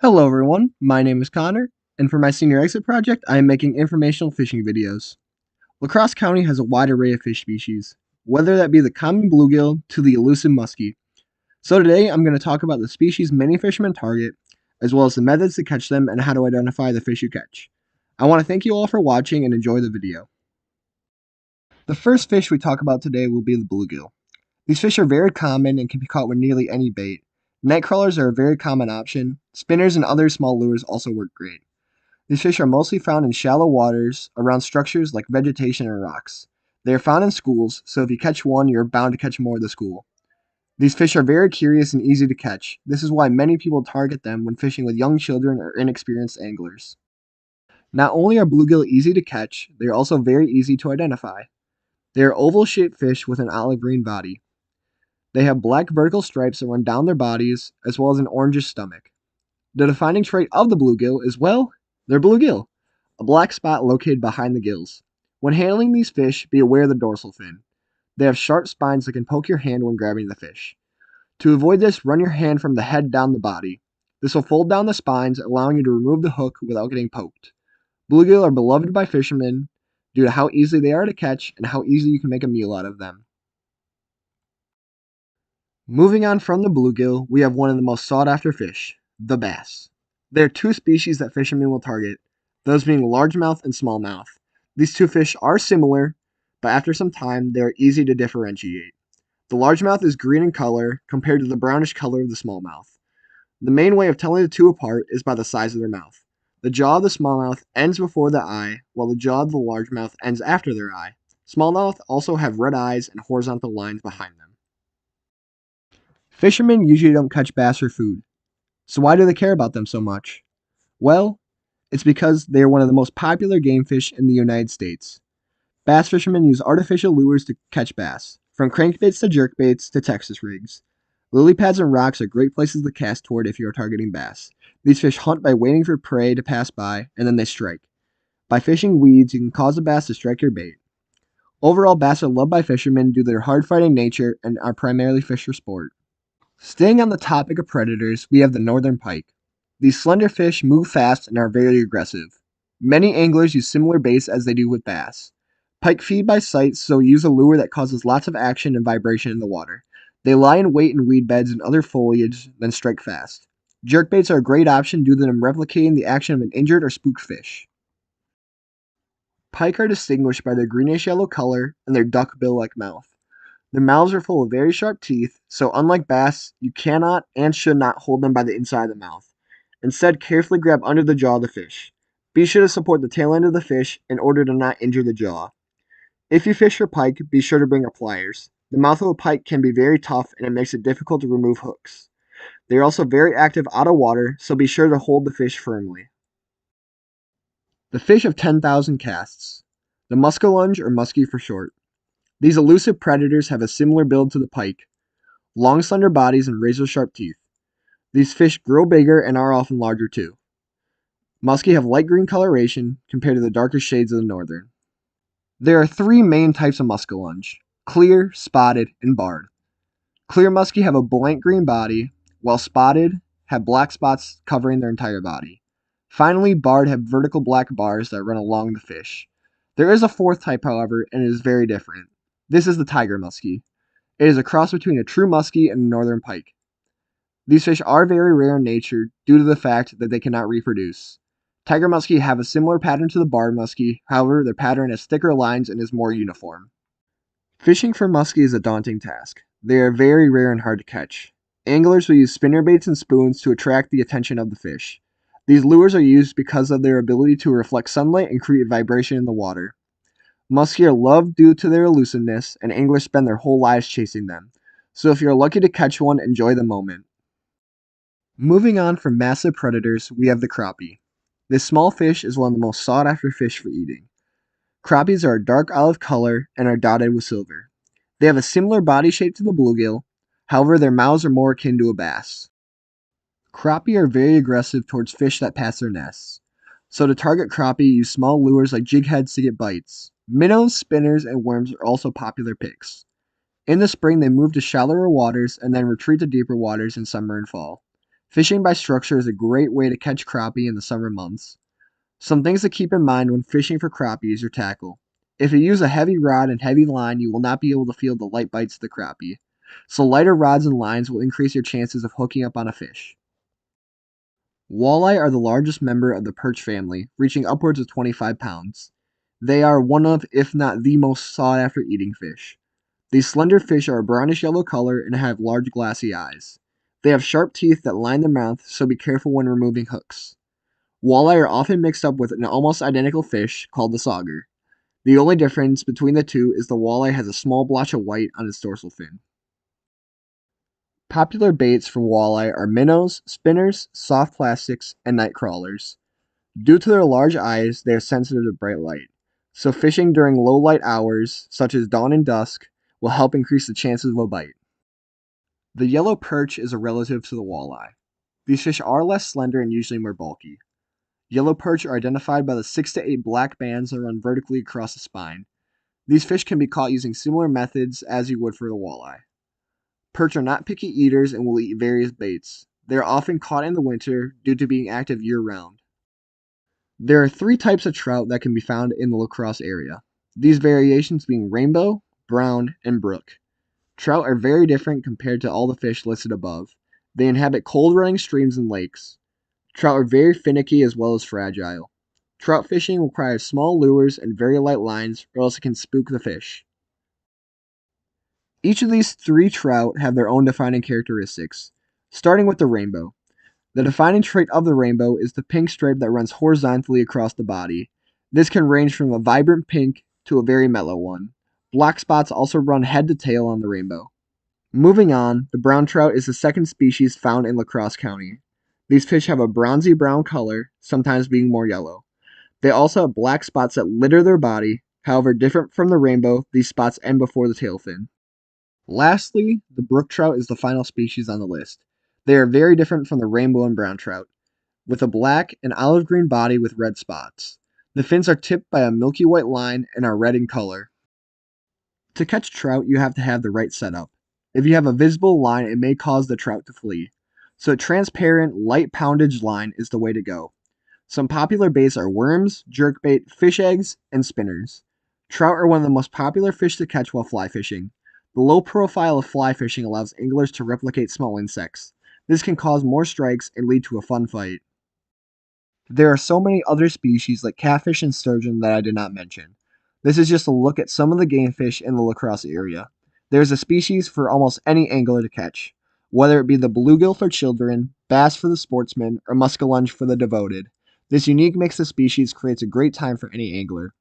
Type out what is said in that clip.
Hello everyone, my name is Connor, and for my senior exit project, I am making informational fishing videos. LaCrosse County has a wide array of fish species, whether that be the common bluegill to the elusive muskie. So today I'm going to talk about the species many fishermen target, as well as the methods to catch them and how to identify the fish you catch. I want to thank you all for watching and enjoy the video. The first fish we talk about today will be the bluegill. These fish are very common and can be caught with nearly any bait. Night crawlers are a very common option. Spinners and other small lures also work great. These fish are mostly found in shallow waters around structures like vegetation and rocks. They are found in schools, so if you catch one, you're bound to catch more at the school. These fish are very curious and easy to catch. This is why many people target them when fishing with young children or inexperienced anglers. Not only are bluegill easy to catch, they are also very easy to identify. They are oval-shaped fish with an olive green body. They have black vertical stripes that run down their bodies, as well as an orangish stomach. The defining trait of the bluegill is, well, their bluegill, a black spot located behind the gills. When handling these fish, be aware of the dorsal fin. They have sharp spines that can poke your hand when grabbing the fish. To avoid this, run your hand from the head down the body. This will fold down the spines, allowing you to remove the hook without getting poked. Bluegill are beloved by fishermen due to how easy they are to catch and how easy you can make a meal out of them. Moving on from the bluegill, we have one of the most sought-after fish, the bass. There are two species that fishermen will target, those being largemouth and smallmouth. These two fish are similar, but after some time, they are easy to differentiate. The largemouth is green in color compared to the brownish color of the smallmouth. The main way of telling the two apart is by the size of their mouth. The jaw of the smallmouth ends before the eye, while the jaw of the largemouth ends after their eye. Smallmouth also have red eyes and horizontal lines behind them. Fishermen usually don't catch bass for food. So why do they care about them so much? Well, it's because they are one of the most popular game fish in the United States. Bass fishermen use artificial lures to catch bass, from crankbaits to jerkbaits to Texas rigs. Lily pads and rocks are great places to cast toward if you are targeting bass. These fish hunt by waiting for prey to pass by, and then they strike. By fishing weeds, you can cause a bass to strike your bait. Overall, bass are loved by fishermen due to their hard-fighting nature and are primarily fished for sport. Staying on the topic of predators, we have the northern pike. These slender fish move fast and are very aggressive. Many anglers use similar baits as they do with bass. Pike feed by sight, so use a lure that causes lots of action and vibration in the water. They lie in wait in weed beds and other foliage, then strike fast. Jerkbaits are a great option due to them replicating the action of an injured or spooked fish. Pike are distinguished by their greenish-yellow color and their duck bill-like mouth. Their mouths are full of very sharp teeth, so unlike bass, you cannot and should not hold them by the inside of the mouth. Instead, carefully grab under the jaw of the fish. Be sure to support the tail end of the fish in order to not injure the jaw. If you fish for pike, be sure to bring up pliers. The mouth of a pike can be very tough and it makes it difficult to remove hooks. They are also very active out of water, so be sure to hold the fish firmly. The fish of 10,000 casts. The muskellunge, or muskie for short. These elusive predators have a similar build to the pike, long slender bodies and razor-sharp teeth. These fish grow bigger and are often larger too. Muskie have light green coloration compared to the darker shades of the northern. There are three main types of muskellunge: clear, spotted, and barred. Clear muskie have a blank green body, while spotted have black spots covering their entire body. Finally, barred have vertical black bars that run along the fish. There is a fourth type, however, and it is very different. This is the tiger muskie. It is a cross between a true muskie and a northern pike. These fish are very rare in nature due to the fact that they cannot reproduce. Tiger muskie have a similar pattern to the barred muskie, however, their pattern has thicker lines and is more uniform. Fishing for muskie is a daunting task. They are very rare and hard to catch. Anglers will use spinnerbaits and spoons to attract the attention of the fish. These lures are used because of their ability to reflect sunlight and create vibration in the water. Muskie are loved due to their elusiveness, and anglers spend their whole lives chasing them. So if you're lucky to catch one, enjoy the moment. Moving on from massive predators, we have the crappie. This small fish is one of the most sought-after fish for eating. Crappies are a dark olive color and are dotted with silver. They have a similar body shape to the bluegill, however their mouths are more akin to a bass. Crappie are very aggressive towards fish that pass their nests. So to target crappie, use small lures like jig heads to get bites. Minnows, spinners, and worms are also popular picks. In the spring, they move to shallower waters and then retreat to deeper waters in summer and fall. Fishing by structure is a great way to catch crappie in the summer months. Some things to keep in mind when fishing for crappie is your tackle. If you use a heavy rod and heavy line, you will not be able to feel the light bites of the crappie. So lighter rods and lines will increase your chances of hooking up on a fish. Walleye are the largest member of the perch family, reaching upwards of 25 pounds. They are one of, if not the most sought after eating fish. These slender fish are a brownish yellow color and have large glassy eyes. They have sharp teeth that line their mouth, so be careful when removing hooks. Walleye are often mixed up with an almost identical fish called the sauger. The only difference between the two is the walleye has a small blotch of white on its dorsal fin. Popular baits for walleye are minnows, spinners, soft plastics, and night crawlers. Due to their large eyes, they are sensitive to bright light, so fishing during low light hours, such as dawn and dusk, will help increase the chances of a bite. The yellow perch is a relative to the walleye. These fish are less slender and usually more bulky. Yellow perch are identified by the 6 to 8 black bands that run vertically across the spine. These fish can be caught using similar methods as you would for the walleye. Perch are not picky eaters and will eat various baits. They are often caught in the winter due to being active year-round. There are 3 types of trout that can be found in the LaCrosse area. These variations being rainbow, brown, and brook. Trout are very different compared to all the fish listed above. They inhabit cold running streams and lakes. Trout are very finicky as well as fragile. Trout fishing requires small lures and very light lines, or else it can spook the fish. Each of these 3 trout have their own defining characteristics, starting with the rainbow. The defining trait of the rainbow is the pink stripe that runs horizontally across the body. This can range from a vibrant pink to a very mellow one. Black spots also run head to tail on the rainbow. Moving on, the brown trout is the second species found in LaCrosse County. These fish have a bronzy brown color, sometimes being more yellow. They also have black spots that litter their body. However, different from the rainbow, these spots end before the tail fin. Lastly, the brook trout is the final species on the list. They are very different from the rainbow and brown trout, with a black and olive green body with red spots. The fins are tipped by a milky white line and are red in color. To catch trout, you have to have the right setup. If you have a visible line, it may cause the trout to flee. So a transparent, light poundage line is the way to go. Some popular baits are worms, jerkbait, fish eggs, and spinners. Trout are one of the most popular fish to catch while fly fishing. The low profile of fly fishing allows anglers to replicate small insects. This can cause more strikes and lead to a fun fight. There are so many other species like catfish and sturgeon that I did not mention. This is just a look at some of the game fish in the LaCrosse area. There is a species for almost any angler to catch, whether it be the bluegill for children, bass for the sportsman, or muskellunge for the devoted. This unique mix of species creates a great time for any angler.